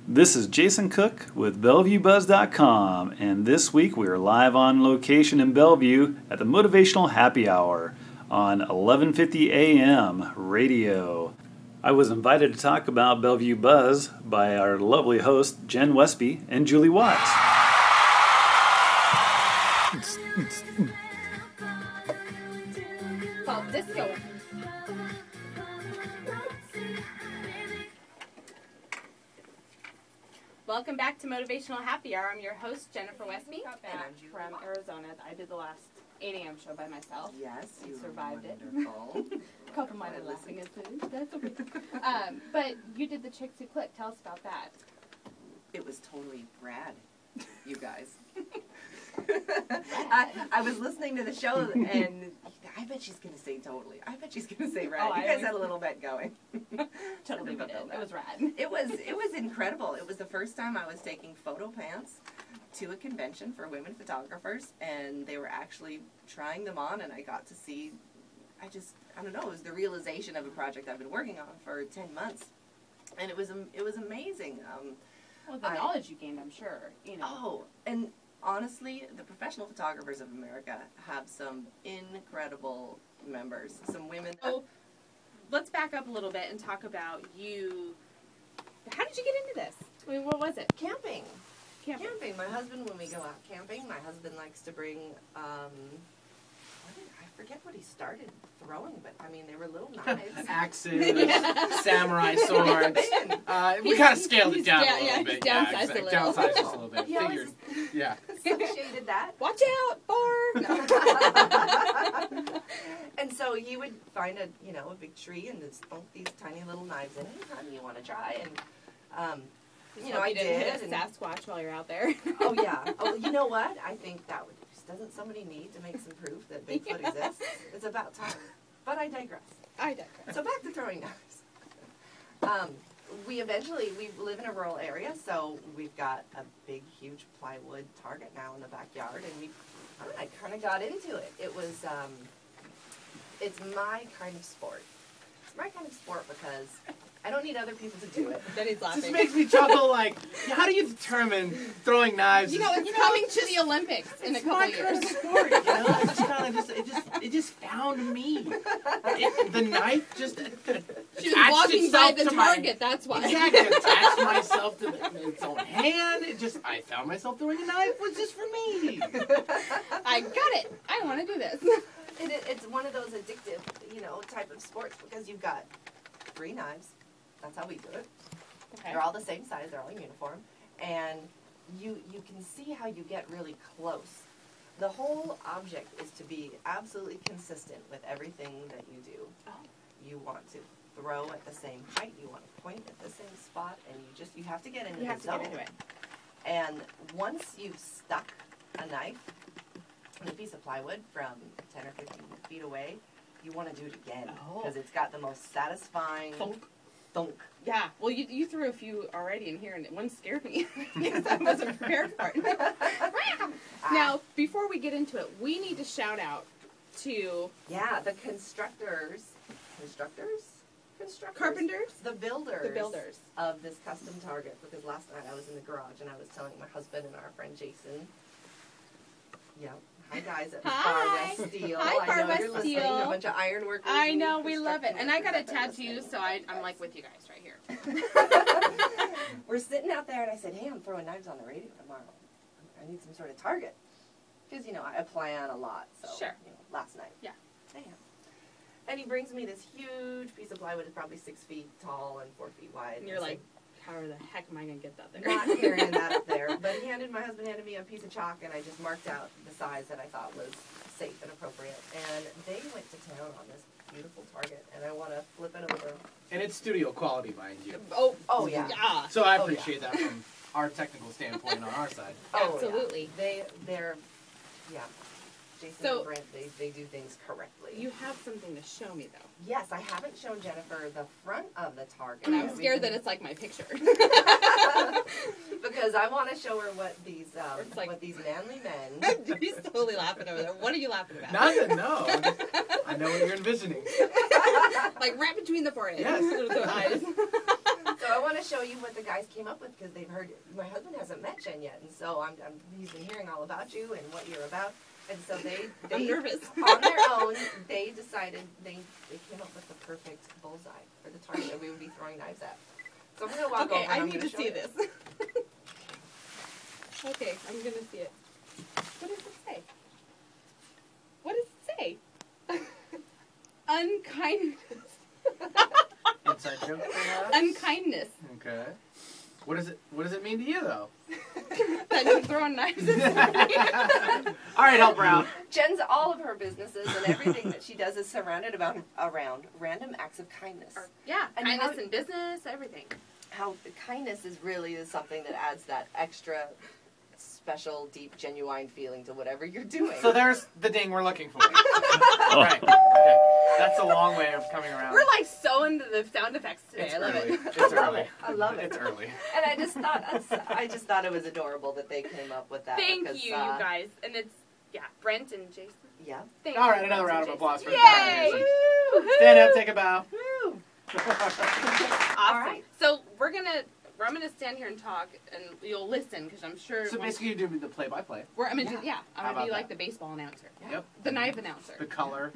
This is Jason Cook with BellevueBuzz.com, and this week we are live on location in Bellevue at the Motivational Happy Hour on 11:50 a.m. radio. I was invited to talk about Bellevue Buzz by our lovely host Jenn W and Julie Watts. Called disco. Welcome back to Motivational Happy Hour. I'm your host, Jennifer Westby, and I'm from Arizona. I did the last 8 a.m. show by myself. Yes, you survived it. Wonderful. A couple might have laughing at food. That's okay. But you did the Chicks Who Click. Tell us about that. It was totally rad, you guys. I was listening to the show, and I bet she's going to say totally. I bet she's going to say rad. You guys had a little bit going. Totally did. It was rad. It was incredible. It was the first time I was taking photo pants to a convention for women photographers, and they were actually trying them on, and I got to see, I don't know, it was the realization of a project I've been working on for 10 months, and it was amazing. Well, the knowledge you gained, I'm sure, you know. Oh, and honestly, the Professional Photographers of America have some incredible members, some women. So, let's back up a little bit and talk about you. How did you get into this? I mean, what was it? Camping. My husband, when we go out camping, my husband likes to bring, I forget what he started throwing, but I mean, they were little knives. Axes, samurai swords. We kind of scaled it down a little bit. Downsized a little. Downsized just a little bit. Yeah, Figured. Yeah. Associated that. Watch out, bar! And so he would find a big tree and just thunk these tiny little knives in it. Honey, you want to try? And I didn't did. hit a Sasquatch while you're out there. Oh yeah. Oh, you know what? I think doesn't somebody need to make some proof that Bigfoot exists? It's about time. But I digress. So back to throwing knives. We live in a rural area, so we've got a big, huge plywood target now in the backyard, and I kind of got into it. It was, it's my kind of sport. It's my kind of sport because I don't need other people to do it. Then he's laughing. This makes me chuckle, like, how do you determine throwing knives? You know, it's coming to the Olympics in a couple years. It's my sport, you know? I just kind of it just found me. The knife just she was walking by the target, that's why. Exactly, attached myself to its own hand. I found myself throwing a knife. It was just for me. I got it. I want to do this. It's one of those addictive, type of sports because you've got 3 knives. That's how we do it. Okay. They're all the same size. They're all in uniform. And you can see how you get really close. The whole object is to be absolutely consistent with everything that you do. Oh. You want to throw at the same height. You want to point at the same spot. And you have to get into the zone. Get into it. And once you've stuck a knife in a piece of plywood from 10 or 15 feet away, you want to do it again. Because it's got the most satisfying... Thunk. Yeah, well, you threw a few already in here, and one scared me because I wasn't prepared for it. Now, before we get into it, we need to shout out to... Yeah, the constructors? Carpenters? The builders of this custom target, because last night I was in the garage, and I was telling my husband and our friend Jason, hi guys at Far West Steel. Hi, Far West you're Steel. Listening, a bunch of ironworkers. I know, we love it. And I got a tattoo, so I'm like with you guys right here. We're sitting out there, and I said, hey, I'm throwing knives on the radio tomorrow. I need some sort of target. Because, I plan a lot. So, sure. Last night. Yeah. Damn. And he brings me this huge piece of plywood. It's probably 6 feet tall and 4 feet wide. And you're like, how the heck am I going to get that there? Not carrying that up there. But my husband handed me a piece of chalk, and I just marked out the size that I thought was safe and appropriate. And they went to town on this beautiful target, and I want to flip it over. And it's studio quality, mind you. Oh yeah. So I appreciate that from our technical standpoint on our side. Absolutely. Yeah. They're Jason and Brent, they do things correctly. You have something to show me, though. Yes, I haven't shown Jennifer the front of the target. And I'm scared that it's like my picture. Because I want to show her what these manly men... He's totally laughing over there. What are you laughing about? Nothing, no. I know what you're envisioning. Like right between the forehead. Yes. The eyes. So I want to show you what the guys came up with because they've heard. My husband hasn't met Jenn yet, and so he's been hearing all about you and what you're about. And so they I'm nervous. On their own, they decided they came up with the perfect bullseye for the target that we would be throwing knives at. So I'm gonna walk over. Okay, I need to see this. Okay, I'm gonna see it. What does it say? What does it say? Unkindness. Inside joke, perhaps? Unkindness. Okay. What does it mean to you, though? That you're throwing knives at me. All right, help her out. Jenn's all of her businesses and everything that she does is surrounded around random acts of kindness. Yeah, And kindness in business, everything. How the kindness is something that adds that extra special, deep, genuine feeling to whatever you're doing. So there's the ding we're looking for. Right. Okay. That's a long way of coming around. We're like so into the sound effects today. It's I love early. it. It's early. I love it. It's early. And I just thought it was adorable that they came up with that. Thank because, you, you guys. And it's, Brent and Jason. Yeah. Thank All you, right, another Brent round and of applause for Jason. the Yay! guys. Woo-hoo! Stand up, take a bow. Woo! Awesome. All right. So I'm gonna stand here and talk, and you'll listen because I'm sure. So basically, you do the play-by-play. I'm gonna do. Yeah. I'm How gonna be about like that? the baseball announcer. Yep. The knife announcer. The color.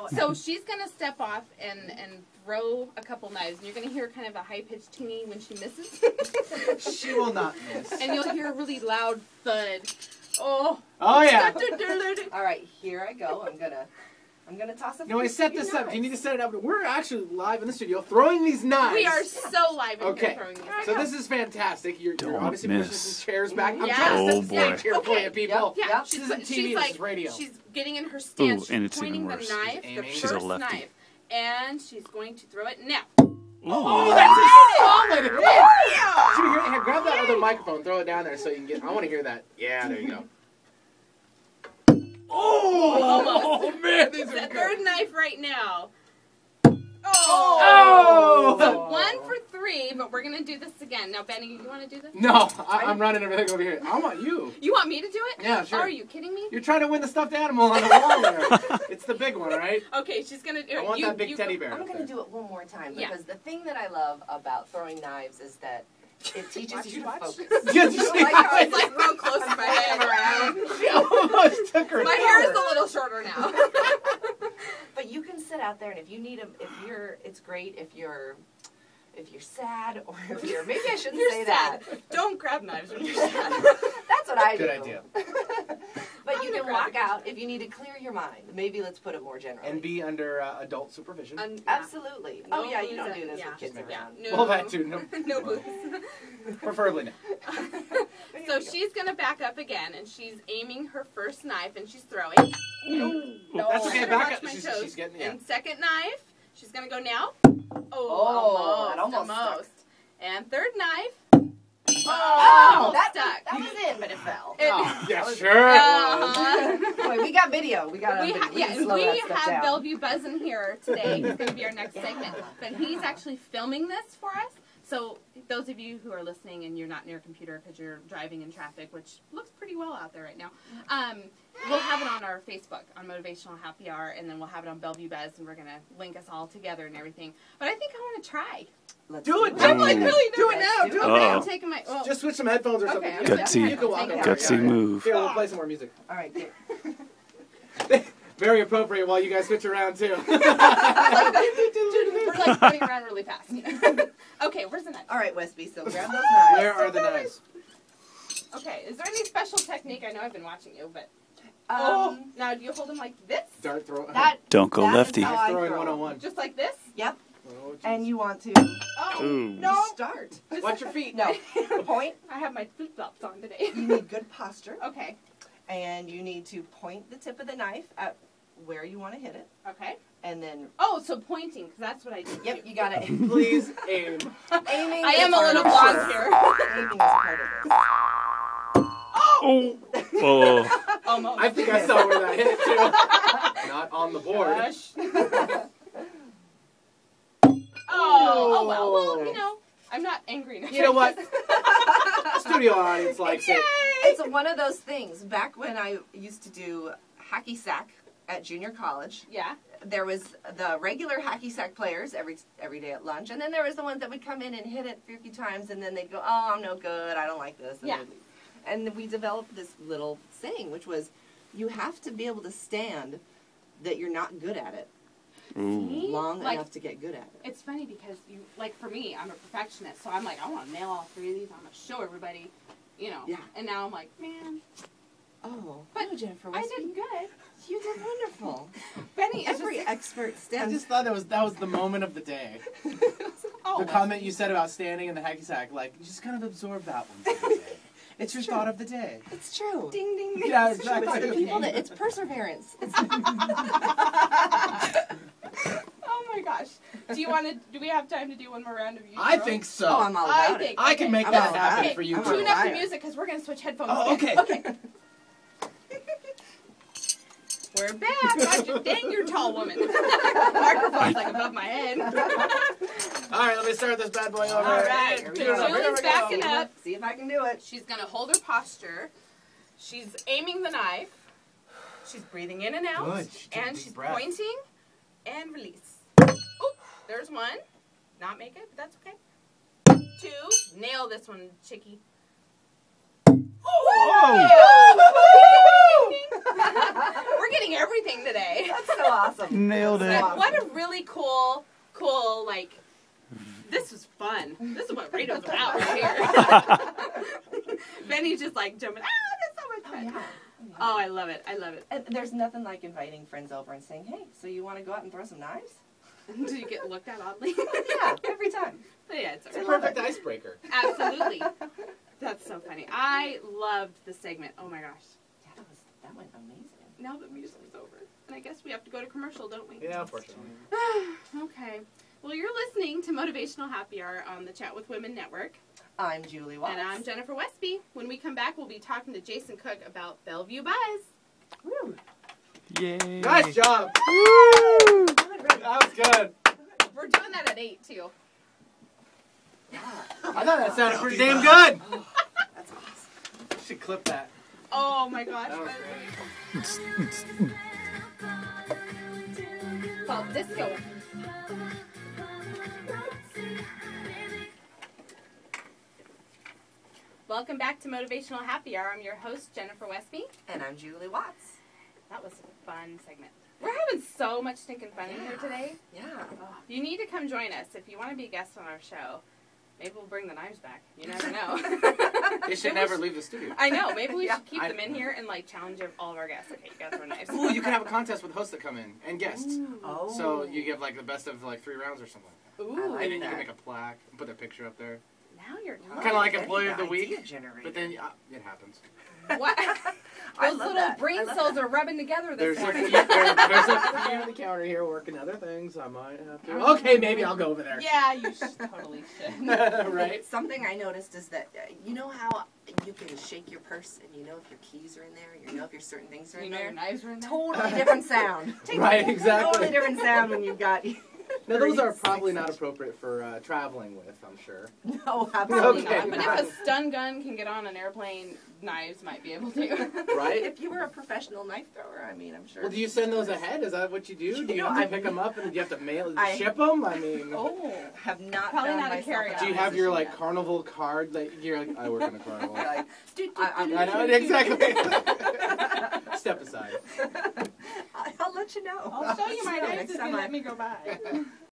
So she's gonna step off and throw a couple knives, and you're gonna hear kind of a high-pitched tingy when she misses. She will not miss. And you'll hear a really loud thud. Oh. Oh yeah. all right, here I go. I'm gonna toss a No, I few set this up. knives. You need to set it up. We're actually live in the studio throwing these knives. We are so live in Okay. here throwing these. So this is fantastic. You're Don't obviously miss. pushing some chairs back. I'm Yeah. trying to Oh, set the boy. stage here for you people. Yep. Yeah, Yep. This isn't TV, this like, is radio. She's getting in her stance. Ooh, and she's it's pointing even the worse. knife, She's the aiming. She's a first lefty. knife, and she's going to throw it now. Oh, Ooh. that's a solid hit! Yeah. Should we hear it? Here, grab that other microphone, throw it down there so you can get. I want to hear that. Yeah, there you go. Oh, man, these It's are the good. third knife right now. Oh! So 1 for 3, but we're going to do this again. Now, Benny, you want to do this? No, I'm running everything over here. I want you. You want me to do it? Yeah, sure. Are you kidding me? You're trying to win the stuffed animal on the wall there. It's the big one, right? Okay, she's going to do it. I want that big teddy bear. I'm up gonna there. do it one more time Yeah. because the thing that I love about throwing knives is that it teaches you to focus. Yes, you see? Like how It's like real close to my head. She almost took her. My hair is a little shorter now. But you can sit out there, and if you need it's great if you're sad or if maybe I shouldn't You're say sad. that. Don't grab knives when you're sad. That's what I do. Good idea. But you I'm can gonna walk grab out if you need to clear your mind. Maybe let's put it more generally. And be under adult supervision. Absolutely. No oh yeah, you don't booze, do this yeah. with kids Yeah. around. No. Well, that too. No, No booze. preferably not. So she's going to back up again, and she's aiming her first knife, and she's throwing. No. That's okay. Better Back watch up. my She's toes. getting yeah. And second knife, she's going to go now. Oh, that almost almost. And third knife. Oh, that stuck. was in, but it fell. Oh, yeah, was- sure. Uh-huh. Wait, we got video. We got. We can and slow we that stuff have down. BellevueBuzz in here today. He's going to be our next segment. But he's actually filming this for us. So those of you who are listening and you're not near a computer because you're driving in traffic, which looks pretty well out there right now, we'll have it on our Facebook on Motivational Happy Hour, and then we'll have it on BellevueBuzz, and we're going to link us all together and everything. But I think I want to try. Let's Do it. I'm like really Do it nervous. now. Do it Okay, now. I'm taking my... Oh. Just switch some headphones or Okay, something. I'm Gutsy. You can walk over. Gutsy Yeah. move. Here, we'll play some more music. All right. Good. Very appropriate while you guys switch around too. We're like going around really fast. Okay, where's the knife? All right, Westby. So grab those knives. Where are the knives? Okay, is there any special technique? I know I've been watching you, but... now do you hold them like this? Dart throw. That. Don't go that is lefty. how I Throwing throw. 101. Just like this? Yep. Oh, geez. And you want to Oh, Ooh. no. start. Watch your feet. No. Point. I have my flip-flops on today. You need good posture, Okay, and you need to point the tip of the knife at where you want to hit it, okay. and then. Oh, so pointing, because that's what I do. Yep, you got it. Please aim. Aiming. I is am a part little of blonde this. here. Aiming is part of this. Oh. Oh. Almost. I think I saw where that hit too. Not on the board. Gosh. Oh, well. Well, you know, I'm not angry now. You know what? Studio audience likes it. It's one of those things. Back when I used to do hacky sack at junior college. Yeah. There was the regular hacky sack players every day at lunch, and then there was the ones that would come in and hit it a few times, and then they'd go, "Oh, I'm no good. I don't like this." And Yeah. and we developed this little saying, which was, "You have to be able to stand that you're not good at it See? long Like, enough to get good at it." it's funny because for me, I'm a perfectionist, so I'm like, I want to nail all 3 of these. I'm gonna show everybody, Yeah. And now I'm like, man, Oh, But no, Jennifer, I did good. You did wonderful. Benny, Every expert I stands. just thought that was the moment of the day. oh, The comment you said about standing in the hacky sack, like, you just kind of absorb that one for the day. It's your thought of the day. It's true. Ding ding. Yeah, It's true. It's exactly. the people that it's perseverance. It's Oh my gosh. Do we have time to do one more round of you? I think so. oh, I'm all about it. I can make I'm that all happen about it. for you. I'm girl. Tune all up the about it. music because we're gonna switch headphones. Oh, again. okay. We're back. Gosh, dang, you're a tall woman. Microphone's like above my head. All right, let me start this bad boy over. All right, here we go. Julie's backing up. See if I can do it. She's gonna hold her posture. She's aiming the knife. She's breathing in and out. Good. She took a And deep she's breath. pointing and release. Oop, there's one. Not make it, but that's okay. 2. Nail this one, chickie. We're getting everything today. That's so awesome. Nailed it. But what a really cool, this was fun. This is what radio's about right here. Benny's just like jumping, that's so much fun. Yeah. Oh, I love it. I love it. And there's nothing like inviting friends over and saying, "Hey, so you want to go out and throw some knives?" Do you get looked at oddly? Yeah, every time. But yeah, it's It's a alright. perfect icebreaker. Absolutely. That's so funny. I loved the segment. Oh my gosh. Yeah, that went amazing. Now the music's over. And I guess we have to go to commercial, don't we? Yeah, unfortunately. Okay. Well, you're listening to Motivational Happy Hour on the Chat with Women Network. I'm Julie Watts. And I'm Jennifer Westby. When we come back, we'll be talking to Jason Cook about BellevueBuzz. Woo. Yay. Nice job. Woo! That was good. We're doing that at 8, too. I thought that sounded pretty damn good. That's awesome. You should clip that. Oh, my gosh. That was great. It's called disco. Welcome back to Motivational Happy Hour. I'm your host, Jennifer Westby. And I'm Julie Watts. That was a fun segment. We're having so much stinking fun in here today. Yeah. Oh, you need to come join us if you want to be a guest on our show. Maybe we'll bring the knives back. You never know. They should never leave the studio. I know. Maybe we Yeah. should keep them in here and challenge all of our guests. Okay, you gotta throw knives. Ooh, you can have a contest with hosts that come in and guests. Oh. So you give the best of 3 rounds or something like that. Ooh. I like And then you that. can make a plaque and put their picture up there. Now you're talking. Kinda like Idea Employee of the Week, generator. But then it happens. What? I Those love little that. brain I love cells that. are rubbing together this There's a morning. few, there's a few on the counter here working other things. I might have to. Okay, maybe I'll go over there. Yeah, you totally should. Right? Something I noticed is that you know how you can shake your purse and you know if your keys are in there, you know if your certain things are You in know there. your knives are in there? Totally different sound. Right, exactly. Totally different sound when you've got. Now, those are 36 probably not appropriate for traveling with, I'm sure. No, Probably absolutely Okay. not. But if a stun gun can get on an airplane, knives might be able to. Right? If you were a professional knife thrower, I mean, I'm sure. Well, do you send those ahead? Is that what you do? Do you have to pick them up and do you have to ship them? I mean, Oh. have not Probably found not a myself carry-on. in that do you have your position yet. carnival card that you're like, I work in a carnival? Like, I know exactly. Step aside. I'll let you know. I'll show you my Next knives if time you I- let me go by.